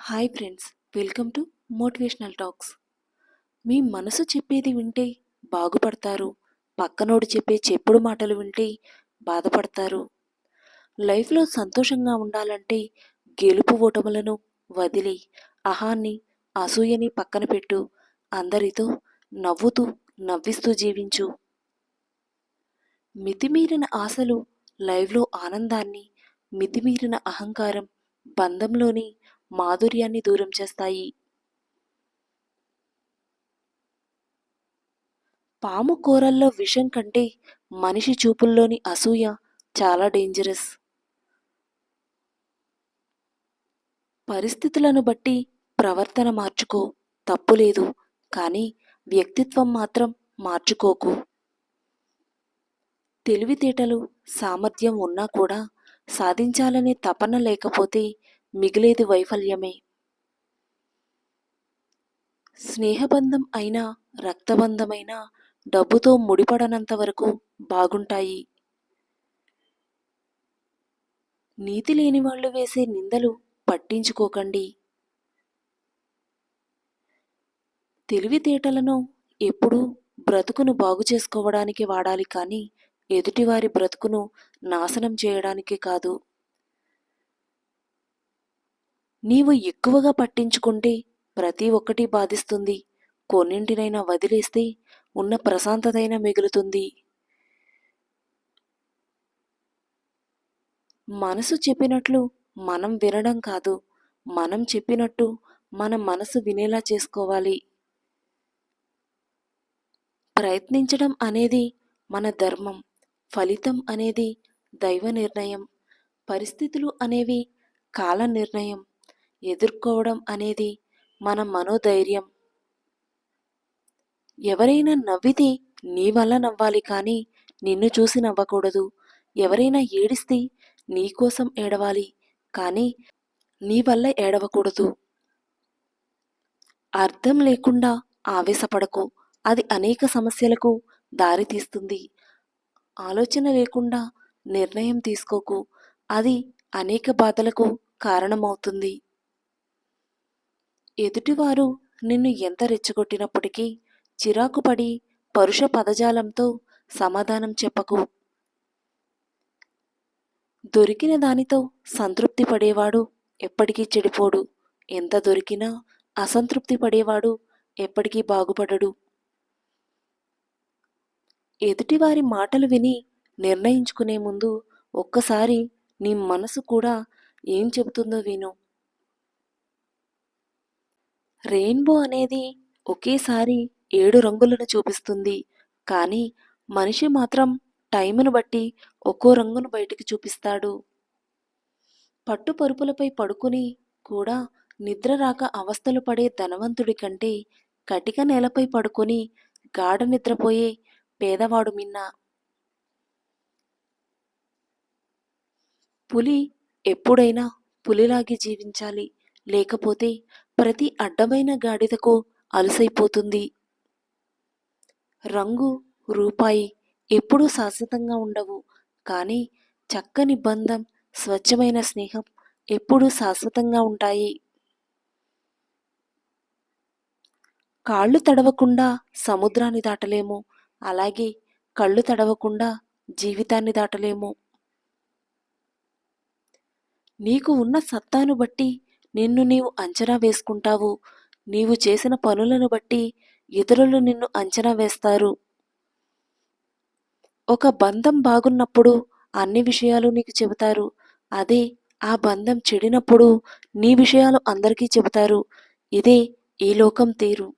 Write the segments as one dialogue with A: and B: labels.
A: Hi friends, welcome to motivational talks. మీ మనసు చెప్పేది వింటే బాగుపడతారు, పక్కనోడు చెప్పే చెప్పుడు మాటలు వింటే బాధపడతారు. లైఫ్లో సంతోషంగా ఉండాలంటే గెలుపు ఓటములను వదిలి అహాన్ని అసూయని పక్కన పెట్టు, అందరితో నవ్వుతూ నవ్విస్తూ జీవించు. మితిమీరిన ఆశలు లైవ్లో ఆనందాన్ని, మితిమీరిన అహంకారం బంధంలోని మాధుర్యాన్ని దూరం చేస్తాయి. పాము కూరల్లో విషం కంటే మనిషి చూపుల్లోని అసూయ చాలా డేంజరస్. పరిస్థితులను బట్టి ప్రవర్తన మార్చుకో, తప్పులేదు, కానీ వ్యక్తిత్వం మాత్రం మార్చుకోకు. తెలివితేటలు సామర్థ్యం ఉన్నా కూడా సాధించాలనే తపన లేకపోతే మిగిలేది వైఫల్యమే. స్నేహబంధం అయినా రక్తబంధమైనా డబ్బుతో ముడిపడనంత వరకు బాగుంటాయి. నీతి లేని వాళ్ళు వేసే నిందలు పట్టించుకోకండి. తెలివితేటలను ఎప్పుడూ బ్రతుకును బాగు చేసుకోవడానికి వాడాలి, కానీ ఎదుటివారి బ్రతుకును నాశనం చేయడానికి కాదు. నీవు ఎక్కువగా పట్టించుకుంటే ప్రతి ఒక్కటి బాధిస్తుంది. కొన్నింటినైనా వదిలేస్తే ఉన్న ప్రశాంతతైనా మిగులుతుంది. మనసు చెప్పినట్లు మనం వినడం కాదు, మనం చెప్పినట్టు మన మనసు వినేలా చేసుకోవాలి. ప్రయత్నించడం అనేది మన ధర్మం, ఫలితం అనేది దైవ నిర్ణయం, పరిస్థితులు అనేవి కాల నిర్ణయం, ఎదుర్కోవడం అనేది మన మనోధైర్యం. ఎవరైనా నవ్వితే నీ వల్ల నవ్వాలి, కానీ నిన్ను చూసి నవ్వకూడదు. ఎవరైనా ఏడిస్తే నీకోసం ఏడవాలి, కానీ నీ వల్ల ఏడవకూడదు. అర్థం లేకుండా ఆవేశపడకు, అది అనేక సమస్యలకు దారితీస్తుంది. ఆలోచన లేకుండా నిర్ణయం తీసుకోకు, అది అనేక బాధలకు కారణమవుతుంది. ఎదుటివారు నిన్ను ఎంత రెచ్చగొట్టినప్పటికీ చిరాకుపడి పరుష పదజాలంతో సమాధానం చెప్పకు. దొరికిన దానితో సంతృప్తి పడేవాడు ఎప్పటికీ చెడిపోడు. ఎంత దొరికినా అసంతృప్తి పడేవాడు ఎప్పటికీ బాగుపడడు. ఎదుటివారి మాటలు విని నిర్ణయించుకునే ముందు ఒక్కసారి నీ మనసు కూడా ఏం చెబుతుందో విను. రెయిన్బో అనేది ఒకేసారి 7 రంగులను చూపిస్తుంది, కానీ మనిషి మాత్రం టైమును బట్టి ఒక్కో రంగును బయటికి చూపిస్తాడు. పట్టుపరుపులపై పడుకుని కూడా నిద్ర రాక అవస్థలు పడే ధనవంతుడి కంటే కటిక నేలపై పడుకొని గాఢ నిద్రపోయే పేదవాడు మిన్న. పులి ఎప్పుడైనా పులిలాగే జీవించాలి, లేకపోతే ప్రతి అడ్డమైన గాడిదకు అలుసైపోతుంది. రంగు, రూపాయి ఎప్పుడూ శాశ్వతంగా ఉండవు, కానీ చక్కని బంధం, స్వచ్ఛమైన స్నేహం ఎప్పుడూ శాశ్వతంగా ఉంటాయి. కాళ్ళు తడవకుండా సముద్రాన్ని దాటలేము, అలాగే కళ్ళు తడవకుండా జీవితాన్ని దాటలేము. నీకు ఉన్న సత్తాను బట్టి నిన్ను నీవు అంచనా వేసుకుంటావు. నీవు చేసిన పనులను బట్టి ఇతరులు నిన్ను అంచనా వేస్తారు. ఒక బంధం బాగున్నప్పుడు అన్ని విషయాలు నీకు చెబుతారు. అదే ఆ బంధం చెడినప్పుడు నీ విషయాలు అందరికీ చెబుతారు. ఇదే ఈ లోకం తీరు.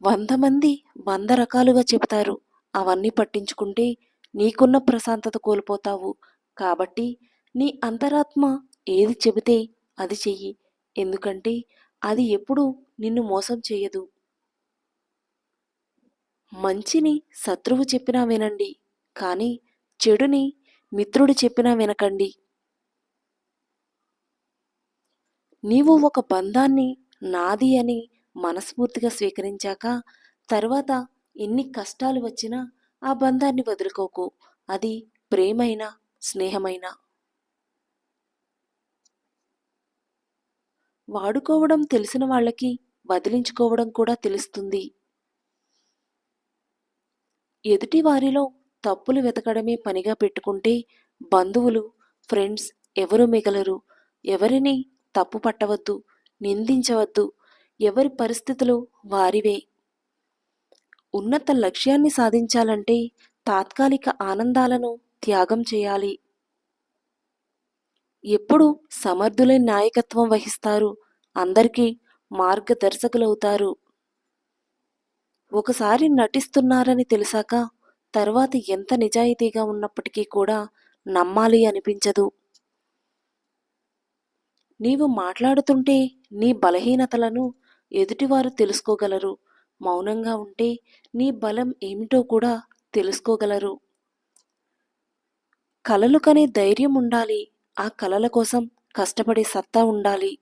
A: 100 మంది 100 రకాలుగా చెబుతారు. అవన్నీ పట్టించుకుంటే నీకున్న ప్రశాంతత కోల్పోతావు. కాబట్టి నీ అంతరాత్మ ఏది చెబితే అది చెయ్యి, ఎందుకంటే అది ఎప్పుడూ నిన్ను మోసం చేయదు. మంచిని శత్రువు చెప్పినా వినండి, కానీ చెడుని మిత్రుడు చెప్పినా వినకండి. నీవు ఒక బంధాన్ని నాది అని మనస్ఫూర్తిగా స్వీకరించాక తర్వాత ఎన్ని కష్టాలు వచ్చినా ఆ బంధాన్ని వదులుకోకు. అది ప్రేమైనా స్నేహమైనా. వాడుకోవడం తెలిసిన వాళ్ళకి వదిలించుకోవడం కూడా తెలుస్తుంది. ఎదుటి వారిలో తప్పులు వెతకడమే పనిగా పెట్టుకుంటే బంధువులు, ఫ్రెండ్స్ ఎవరు మిగలరు. ఎవరిని తప్పు పట్టవద్దు, నిందించవద్దు. ఎవరి పరిస్థితులు వారివే. ఉన్నత లక్ష్యాన్ని సాధించాలంటే తాత్కాలిక ఆనందాలను త్యాగం చేయాలి. ఎప్పుడు సమర్థులే నాయకత్వం వహిస్తారు, అందరికీ మార్గదర్శకులవుతారు. ఒకసారి నటిస్తున్నారని తెలిసాక తర్వాత ఎంత నిజాయితీగా ఉన్నప్పటికీ కూడా నమ్మాలి అనిపించదు. నీవు మాట్లాడుతుంటే నీ బలహీనతలను ఎదుటివారు తెలుసుకోగలరు. మౌనంగా ఉంటే నీ బలం ఏమిటో కూడా తెలుసుకోగలరు. కలలు కనే ధైర్యం ఉండాలి. ఆ కలల కోసం కష్టపడే సత్తా ఉండాలి.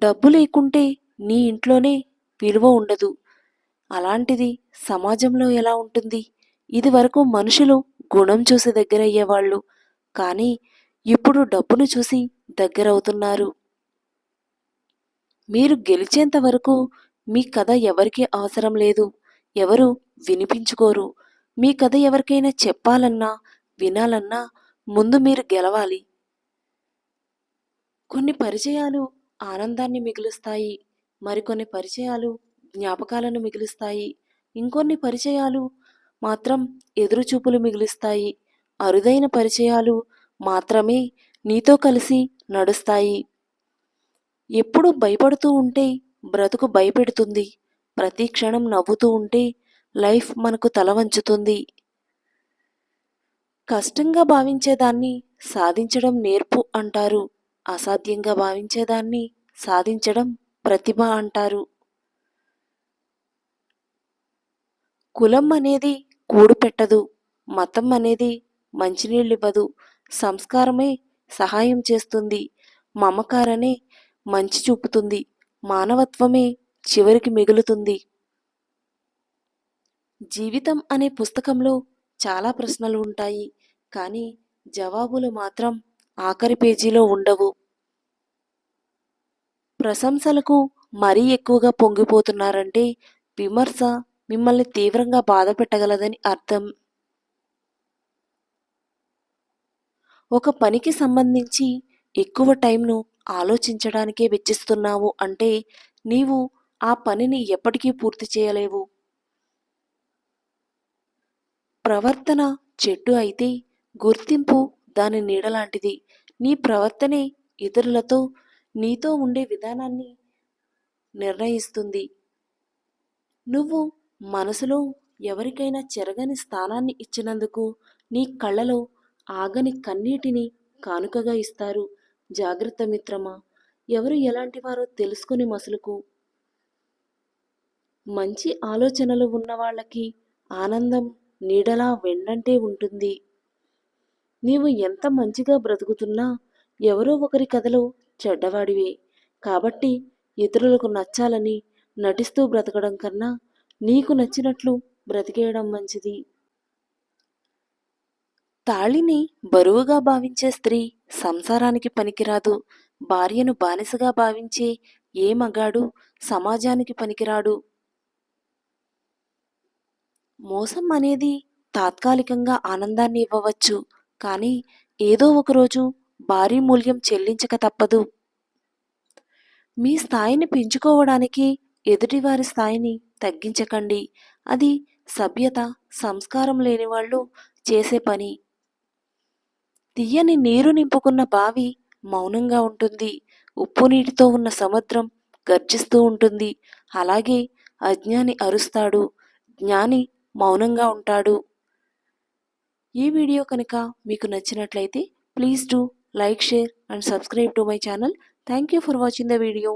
A: డబ్బు లేకుంటే నీ ఇంట్లోనే విలువ ఉండదు. అలాంటిది సమాజంలో ఎలా ఉంటుంది? ఇదివరకు మనుషులు గుణం చూసి దగ్గరయ్యేవాళ్ళు, కానీ ఇప్పుడు డబ్బును చూసి దగ్గరవుతున్నారు. మీరు గెలిచేంత వరకు మీ కథ ఎవరికీ అవసరం లేదు. ఎవరు వినిపించుకోరు. మీ కథ ఎవరికైనా చెప్పాలన్నా, వినాలన్నా ముందు మీరు గెలవాలి. కొన్ని పరిచయాలు ఆనందాన్ని మిగులుస్తాయి. మరికొన్ని పరిచయాలు జ్ఞాపకాలను మిగులుస్తాయి. ఇంకొన్ని పరిచయాలు మాత్రం ఎదురుచూపులు మిగులుస్తాయి. అరుదైన పరిచయాలు మాత్రమే నీతో కలిసి నడుస్తాయి. ఎప్పుడు భయపడుతూ ఉంటే బ్రతుకు భయపెడుతుంది. ప్రతి క్షణం నవ్వుతూ ఉంటే లైఫ్ మనకు తల వంచుతుంది. కష్టంగా భావించేదాన్ని సాధించడం నేర్పు అంటారు. అసాధ్యంగా భావించేదాన్ని సాధించడం ప్రతిభ అంటారు. కులం అనేది కూడు పెట్టదు. మతం అనేది మంచినీళ్ళివ్వదు. సంస్కారమే సహాయం చేస్తుంది. మమకారమే మంచి చూపుతుంది. మానవత్వమే చివరికి మిగులుతుంది. జీవితం అనే పుస్తకంలో చాలా ప్రశ్నలు ఉంటాయి, కానీ జవాబులు మాత్రం ఆఖరి పేజీలో ఉండవు. ప్రశంసలకు మరీ ఎక్కువగా పొంగిపోతున్నారంటే విమర్శ మిమ్మల్ని తీవ్రంగా బాధ పెట్టగలదని అర్థం. ఒక పనికి సంబంధించి ఎక్కువ టైంను ఆలోచించడానికే వెచ్చిస్తున్నావు అంటే నీవు ఆ పనిని ఎప్పటికీ పూర్తి చేయలేవు. ప్రవర్తన చెట్టు అయితే గుర్తింపు దాని నీడలాంటిది. నీ ప్రవర్తనే ఇతరులతో నీతో ఉండే విధానాన్ని నిర్ణయిస్తుంది. నువ్వు మనసులో ఎవరికైనా చెరగని స్థానాన్ని ఇచ్చినందుకు నీ కళ్ళలో ఆగని కన్నీటిని కానుకగా ఇస్తారు. జాగ్రత్త మిత్రమా, ఎవరు ఎలాంటివారో తెలుసుకుని మసులుకు. మంచి ఆలోచనలు ఉన్న వాళ్ళకి ఆనందం నీడలా వెన్నంటే ఉంటుంది. నీవు ఎంత మంచిగా బ్రతుకుతున్నా ఎవరో ఒకరి కథలో చెడ్డవాడివే. కాబట్టి ఇతరులకు నచ్చాలని నటిస్తూ బ్రతకడం కన్నా నీకు నచ్చినట్లు బ్రతికేయడం మంచిది. తాళిని బరువుగా భావించే స్త్రీ సంసారానికి పనికిరాదు. భార్యను బానిసగా భావించే ఏ మగాడు సమాజానికి పనికిరాడు. మోసం అనేది తాత్కాలికంగా ఆనందాన్ని ఇవ్వవచ్చు, కానీ ఏదో ఒకరోజు భారీ మూల్యం చెల్లించక తప్పదు. మీ స్థాయిని పెంచుకోవడానికి ఎదుటివారి స్థాయిని తగ్గించకండి. అది సభ్యత, సంస్కారం లేని వాళ్ళు చేసే పని. తీయని నీరు నింపుకున్న బావి మౌనంగా ఉంటుంది. ఉప్పు నీటితో ఉన్న సముద్రం గర్జిస్తూ ఉంటుంది. అలాగే అజ్ఞాని అరుస్తాడు, జ్ఞాని మౌనంగా ఉంటాడు. ఈ వీడియో కనుక మీకు నచ్చినట్లయితే please do like, share and subscribe to my channel. Thank you for watching the video.